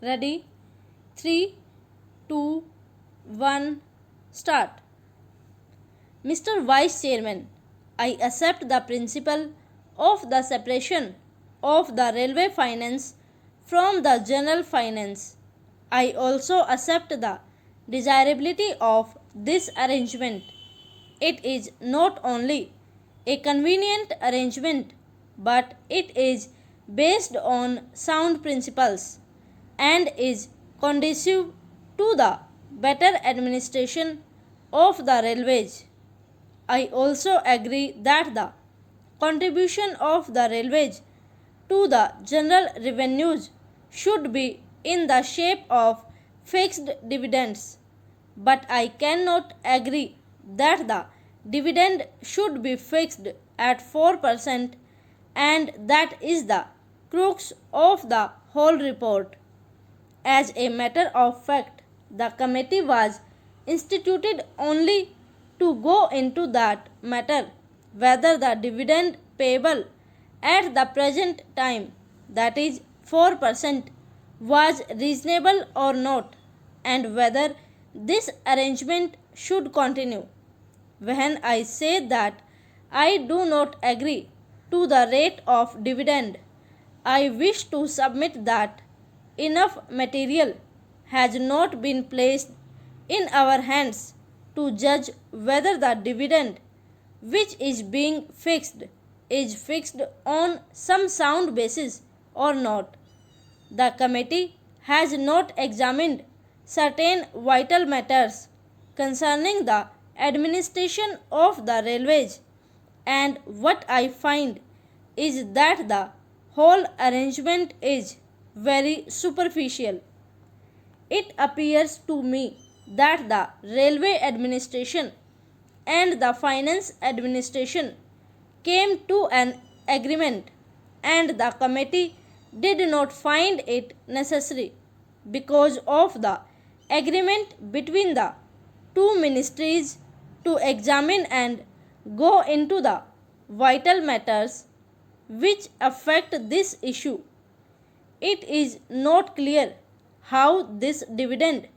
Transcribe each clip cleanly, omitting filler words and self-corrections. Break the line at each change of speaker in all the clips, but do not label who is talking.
Ready? 3, 2, 1, start. Mr. Vice Chairman, I accept the principle of the separation of the railway finance from the general finance. I also accept the desirability of this arrangement. It is not only a convenient arrangement, but it is based on sound principles and is conducive to the better administration of the railways. I also agree that the contribution of the railways to the general revenues should be in the shape of fixed dividends, but I cannot agree that the dividend should be fixed at 4%, and that is the crux of the whole report. As a matter of fact, the committee was instituted only to go into that matter, whether the dividend payable at the present time, that is 4%, was reasonable or not, and whether this arrangement should continue. When I say that I do not agree to the rate of dividend, I wish to submit that enough material has not been placed in our hands to judge whether the dividend which is fixed on some sound basis or not. The committee has not examined certain vital matters concerning the administration of the railways, and what I find is that the whole arrangement is very superficial. It appears to me that the railway administration and the finance administration came to an agreement, and the committee did not find it necessary, because of the agreement between the two ministries, to examine and go into the vital matters which affect this issue. It is not clear how this dividend,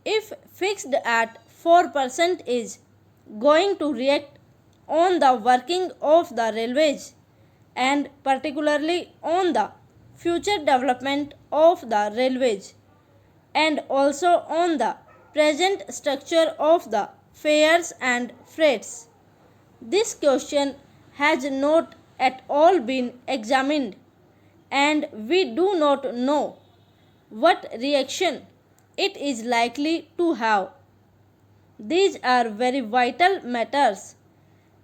if fixed at 4%, is going to react on the working of the railways, and particularly on the future development of the railways, and also on the present structure of the fares and freights. This question has not at all been examined, and we do not know what reaction it is likely to have. These are very vital matters,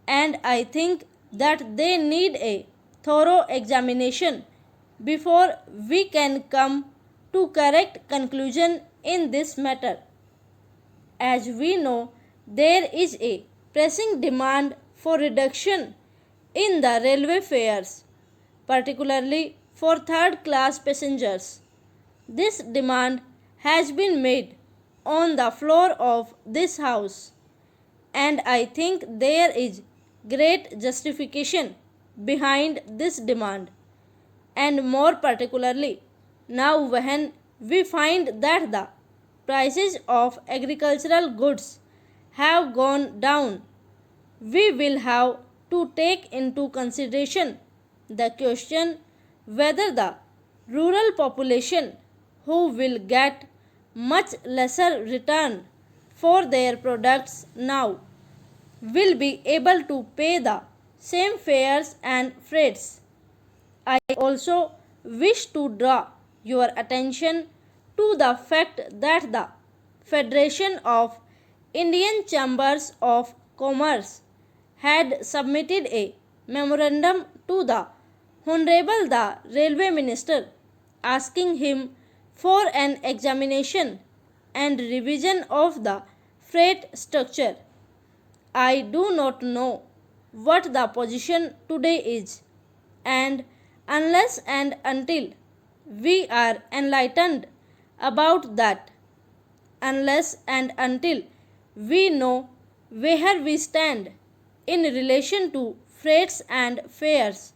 and I think that they need a thorough examination before we can come to correct conclusion in this matter. As we know, there is a pressing demand for reduction in the railway fares, particularly for third class passengers. This demand has been made on the floor of this house, and I think there is great justification behind this demand, and more particularly now when we find that the prices of agricultural goods have gone down. We will have to take into consideration the question whether the rural population, who will get much lesser return for their products now, will be able to pay the same fares and freights. I also wish to draw your attention to the fact that the Federation of Indian Chambers of Commerce had submitted a memorandum to the Honorable the Railway Minister, asking him for an examination and revision of the freight structure. I do not know what the position today is, and unless and until we are enlightened about that, unless and until we know where we stand in relation to freights and fares,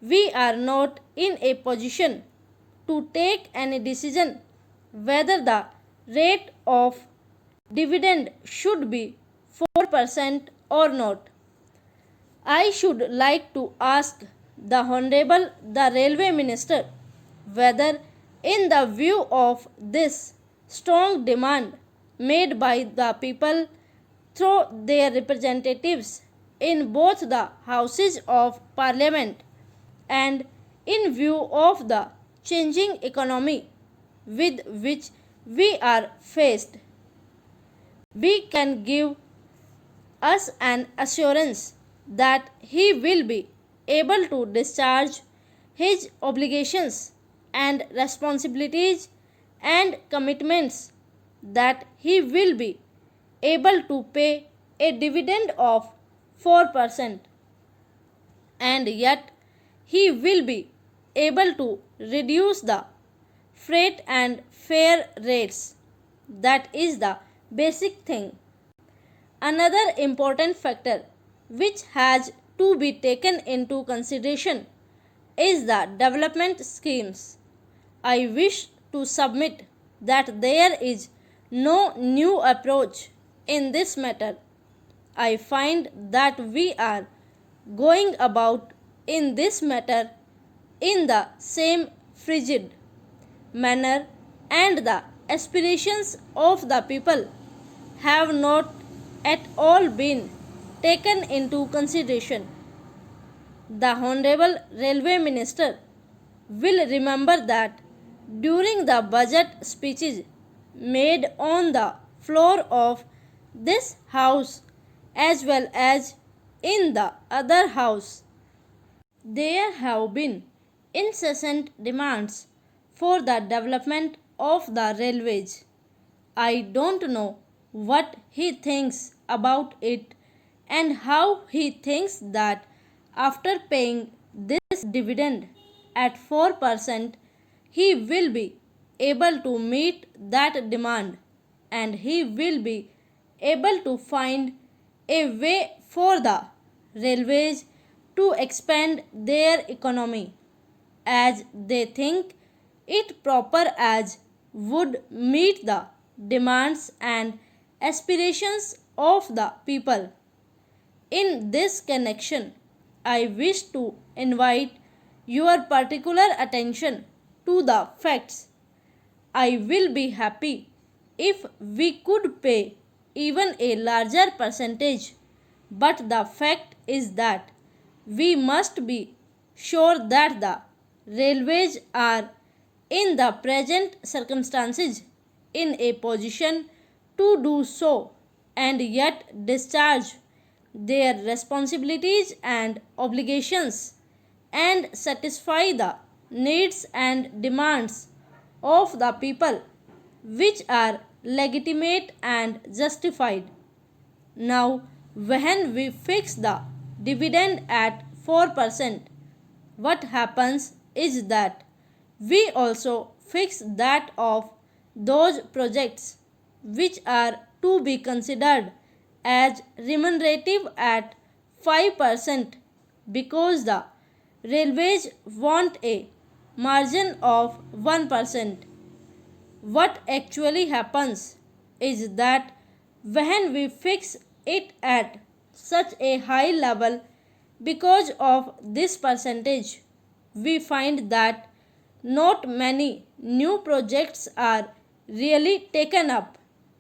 we are not in a position to take any decision whether the rate of dividend should be 4% or not. I should like to ask the Honorable the Railway Minister whether, in the view of this strong demand made by the people through their representatives in both the Houses of Parliament, and in view of the changing economy with which we are faced, we can give us an assurance that he will be able to discharge his obligations and responsibilities and commitments, that he will be able to pay a dividend of 4%, and yet he will be able to reduce the freight and fare rates. That is the basic thing. Another important factor which has to be taken into consideration is the development schemes. I wish to submit that there is no new approach in this matter. I find that we are going about in this matter in the same frigid manner, and the aspirations of the people have not at all been taken into consideration. The Honorable Railway Minister will remember that during the budget speeches made on the floor of this House as well as in the other House, there have been incessant demands for the development of the railways. I don't know what he thinks about it and how he thinks that after paying this dividend at 4%, he will be able to meet that demand, and he will be able to find a way for the railways to expand their economy as they think it proper, as would meet the demands and aspirations of the people. In this connection, I wish to invite your particular attention to the facts. I will be happy if we could pay even a larger percentage, but the fact is that we must be sure that the railways are, in the present circumstances, in a position to do so and yet discharge their responsibilities and obligations and satisfy the needs and demands of the people, which are legitimate and justified. Now, when we fix the dividend at 4%, what happens is that we also fix that of those projects which are to be considered as remunerative at 5%, because the railways want a margin of 1%. What actually happens is that when we fix it at such a high level because of this percentage, we find that not many new projects are really taken up,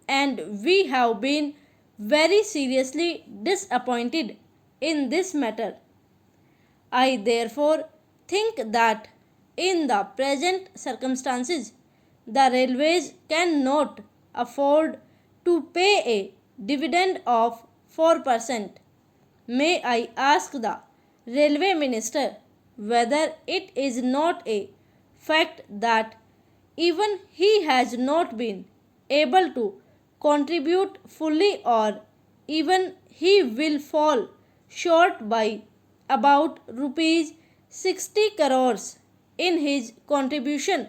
and we have been very seriously disappointed in this matter. I therefore think that in the present circumstances, the railways cannot afford to pay a dividend of 4%. May I ask the Railway Minister whether it is not a fact that even he has not been able to contribute fully, or even he will fall short by about rupees 60 crores in his contribution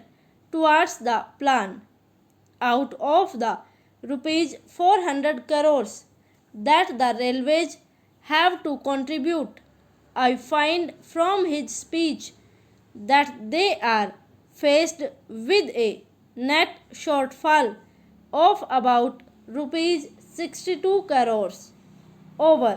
towards the plan, out of the rupees 400 crores that the railways have to contribute. I find from his speech that they are faced with a net shortfall of about rupees 62 crores over